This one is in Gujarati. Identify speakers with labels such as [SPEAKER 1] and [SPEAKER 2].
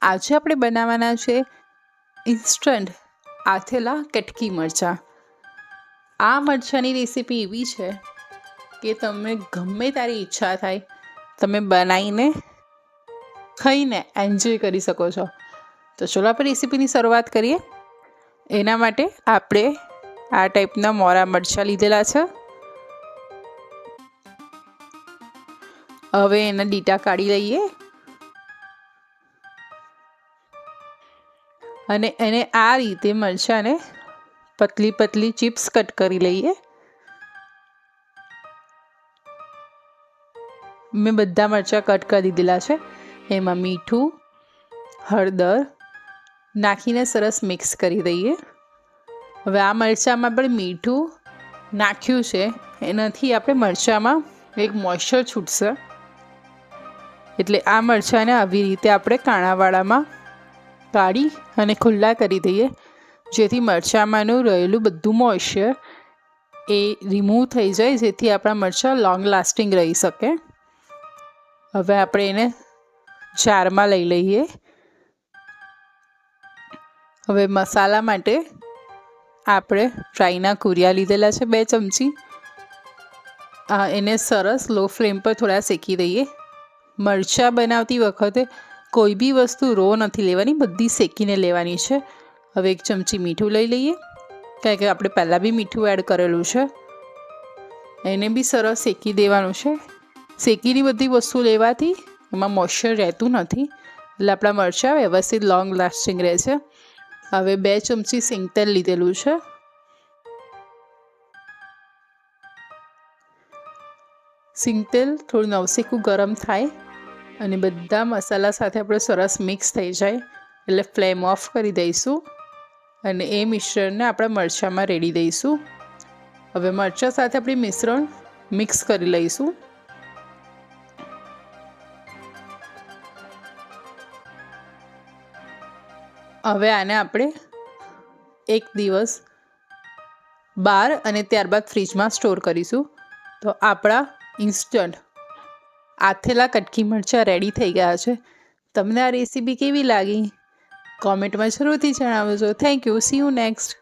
[SPEAKER 1] આજે આપણે બનાવવાના છે ઇન્સ્ટન્ટ આથેલા કટકી મરચાં. આ મરચાંની રેસીપી એવી છે કે તમે ગમે તારી ઈચ્છા થાય તમે બનાવીને ખાઈને એન્જોય કરી શકો છો. તો ચલો આપણે રેસીપીની શરૂઆત કરીએ. એના માટે આપણે આ ટાઈપના મોરા મરચાં લીધેલા છે. હવે એના ડીટા કાઢી લઈએ અને એને આ રીતે મરચાંને પતલી પતલી ચિપ્સ કટ કરી લઈએ. મેં બધા મરચાં કટ કરી દીધેલા છે. એમાં મીઠું, હળદર નાખીને સરસ મિક્સ કરી દઈએ. હવે આ મરચાંમાં પણ મીઠું નાખ્યું છે એનાથી આપણે મરચાંમાં એક મોઇશ્ચર છૂટશે, એટલે આ મરચાંને આવી રીતે આપણે કાણાવાળામાં કાઢી અને ખુલ્લા કરી દઈએ, જેથી મરચાંમાંનું રહેલું બધું મોઇશ્ચર એ રિમૂવ થઈ જાય, જેથી આપણા મરચાં લોંગ લાસ્ટિંગ રહી શકે. હવે આપણે એને જારમાં લઈ લઈએ. હવે મસાલા માટે આપણે ફ્રાઈના કુરિયા લીધેલા છે 2 ચમચી. એને સરસ લો ફ્લેમ પર થોડા શેકી દઈએ. મરચાં બનાવતી વખતે કોઈ બી વસ્તુ રો નથી લેવાની, બધી શેકીને લેવાની છે. હવે 1 ચમચી મીઠું લઈ લઈએ, કારણ કે આપણે પહેલાં બી મીઠું એડ કરેલું છે. એને બી સરસ શેકી દેવાનું છે. શેકીની બધી વસ્તુ લેવાથી એમાં મોઇશ્ચર રહેતું નથી, એટલે આપણા મરચાં વ્યવસ્થિત લોંગ લાસ્ટિંગ રહે છે. હવે 2 ચમચી સિંગ તેલ લીધેલું છે. સિંગ તેલ થોડું નવશેકું ગરમ થાય અને બધા મસાલા સાથે આપણે સરસ મિક્સ થઈ જાય એટલે ફ્લેમ ઓફ કરી દઈશું અને એ મિશ્રણને આપણે મરચાંમાં રેડી દઈશું. હવે મરચાં સાથે આપણે મિશ્રણ મિક્સ કરી લઈશું. હવે આને આપણે 1 દિવસ બહાર અને ત્યારબાદ ફ્રીજમાં સ્ટોર કરીશું. તો આપણા ઇન્સ્ટન્ટ આથેલા કટકી મરચાં રેડી થઈ ગયા છે. તમને આ રેસીપી કેવી લાગી કોમેન્ટમાં જરૂરથી જણાવજો. Thank you. C you next.